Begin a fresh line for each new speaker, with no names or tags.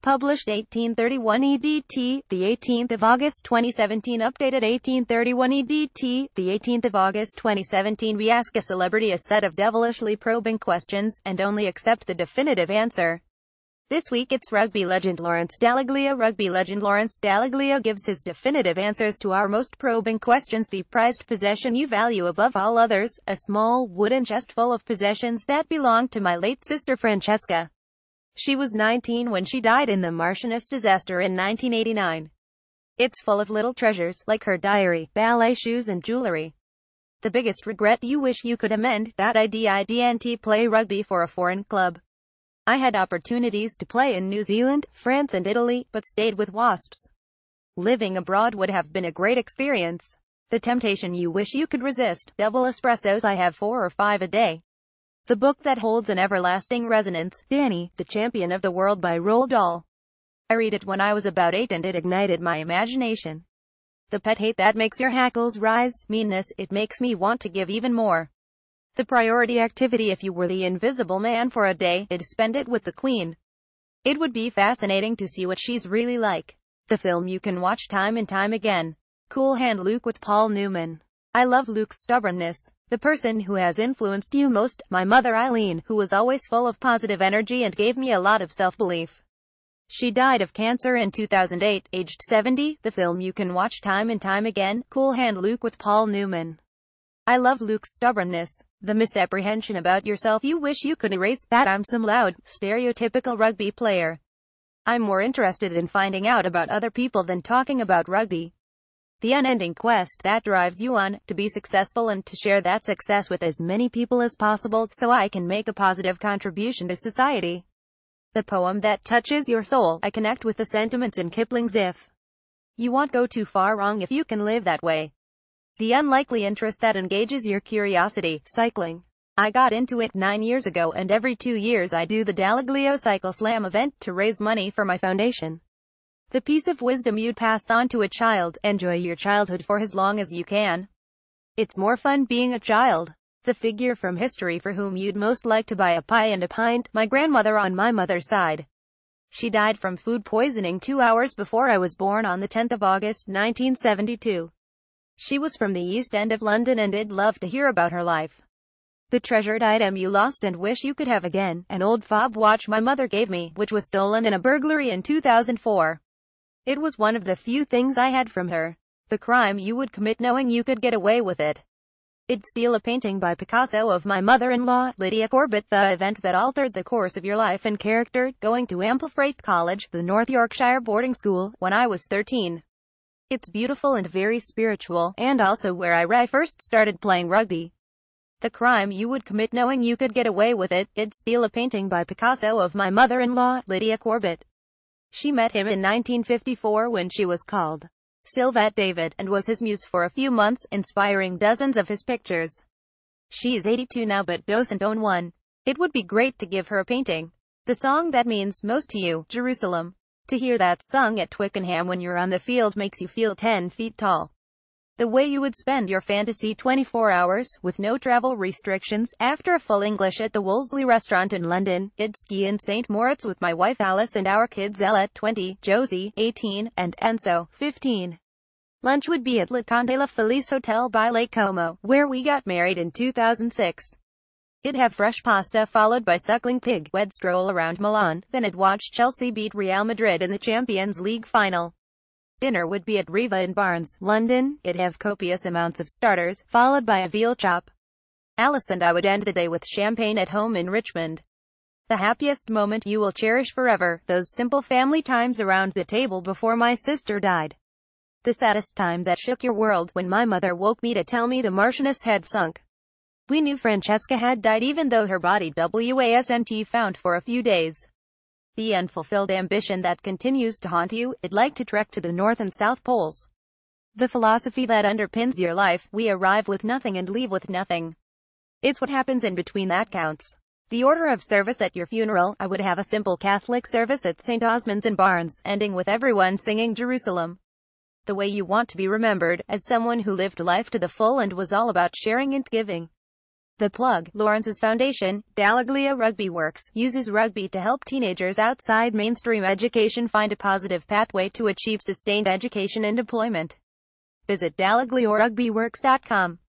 Published 1831 EDT, the 18th of August 2017. Updated 1831 EDT, the 18th of August 2017. We ask a celebrity a set of devilishly probing questions, and only accept the definitive answer. This week it's rugby legend Lawrence Dallaglio. Rugby legend Lawrence Dallaglio gives his definitive answers to our most probing questions. The prized possession you value above all others, a small wooden chest full of possessions that belonged to my late sister Francesca. She was 19 when she died in the Martianist disaster in 1989. It's full of little treasures, like her diary, ballet shoes and jewelry. The biggest regret: you wish you could amend that I didn't play rugby for a foreign club. I had opportunities to play in New Zealand, France and Italy, but stayed with Wasps. Living abroad would have been a great experience. The temptation you wish you could resist: double espressos. I have 4 or 5 a day. The book that holds an everlasting resonance, Danny, the Champion of the World by Roald Dahl. I read it when I was about 8 and it ignited my imagination. The pet hate that makes your hackles rise, meanness, it makes me want to give even more. The priority activity: if you were the Invisible Man for a day, I'd spend it with the Queen. It would be fascinating to see what she's really like. The film you can watch time and time again. Cool Hand Luke with Paul Newman. I love Luke's stubbornness. The person who has influenced you most: my mother Eileen, who was always full of positive energy and gave me a lot of self-belief. She died of cancer in 2008, aged 70. The film you can watch time and time again. Cool Hand Luke with Paul Newman. I love Luke's stubbornness. The misapprehension about yourself you wish you could erase, that I'm some loud, stereotypical rugby player. I'm more interested in finding out about other people than talking about rugby. The unending quest that drives you on, to be successful and to share that success with as many people as possible, so I can make a positive contribution to society. The poem that touches your soul. I connect with the sentiments in Kipling's If You Won't Go Too Far Wrong if you can live that way. The unlikely interest that engages your curiosity. Cycling. I got into it 9 years ago, and every 2 years I do the dallaglio Cycle Slam event to raise money for my foundation. The piece of wisdom you'd pass on to a child: enjoy your childhood for as long as you can. It's more fun being a child. The figure from history for whom you'd most like to buy a pie and a pint: my grandmother on my mother's side. She died from food poisoning 2 hours before I was born on the 10th of August, 1972. She was from the East End of London and I'd love to hear about her life. The treasured item you lost and wish you could have again: an old fob watch my mother gave me, which was stolen in a burglary in 2004. It was one of the few things I had from her. The crime you would commit knowing you could get away with it: I'd steal a painting by Picasso of my mother-in-law, Lydia Corbett. The event that altered the course of your life and character: going to Ampleforth College, the North Yorkshire boarding school, when I was 13. It's beautiful and very spiritual, and also where I first started playing rugby. The crime you would commit knowing you could get away with it: I'd steal a painting by Picasso of my mother-in-law, Lydia Corbett. She met him in 1954 when she was called Sylvette David, and was his muse for a few months, inspiring dozens of his pictures. She is 82 now but doesn't own one. It would be great to give her a painting. The song that means most to you: Jerusalem. To hear that sung at Twickenham when you're on the field makes you feel 10 feet tall. The way you would spend your fantasy 24 hours, with no travel restrictions, after a full English at the Wolseley restaurant in London: I'd ski in St. Moritz with my wife Alice and our kids Ella, 20, Josie, 18, and Enzo, 15. Lunch would be at Le Conte La Felice Hotel by Lake Como, where we got married in 2006. I'd have fresh pasta followed by suckling pig. We'd stroll around Milan, then I'd watch Chelsea beat Real Madrid in the Champions League final. Dinner would be at Riva in Barnes, London. I'd have copious amounts of starters, followed by a veal chop. Alice and I would end the day with champagne at home in Richmond. The happiest moment you will cherish forever: those simple family times around the table before my sister died. The saddest time that shook your world: when my mother woke me to tell me the Martianist had sunk. We knew Francesca had died even though her body wasn't found for a few days. The unfulfilled ambition that continues to haunt you: I'd like to trek to the North and South Poles. The philosophy that underpins your life: we arrive with nothing and leave with nothing. It's what happens in between that counts. The order of service at your funeral: I would have a simple Catholic service at St. Osmond's in Barnes, ending with everyone singing Jerusalem. The way you want to be remembered: as someone who lived life to the full and was all about sharing and giving. The plug. Lawrence's foundation, Dallaglio Rugby Works, uses rugby to help teenagers outside mainstream education find a positive pathway to achieve sustained education and employment. Visit dallaglioRugbyWorks.com.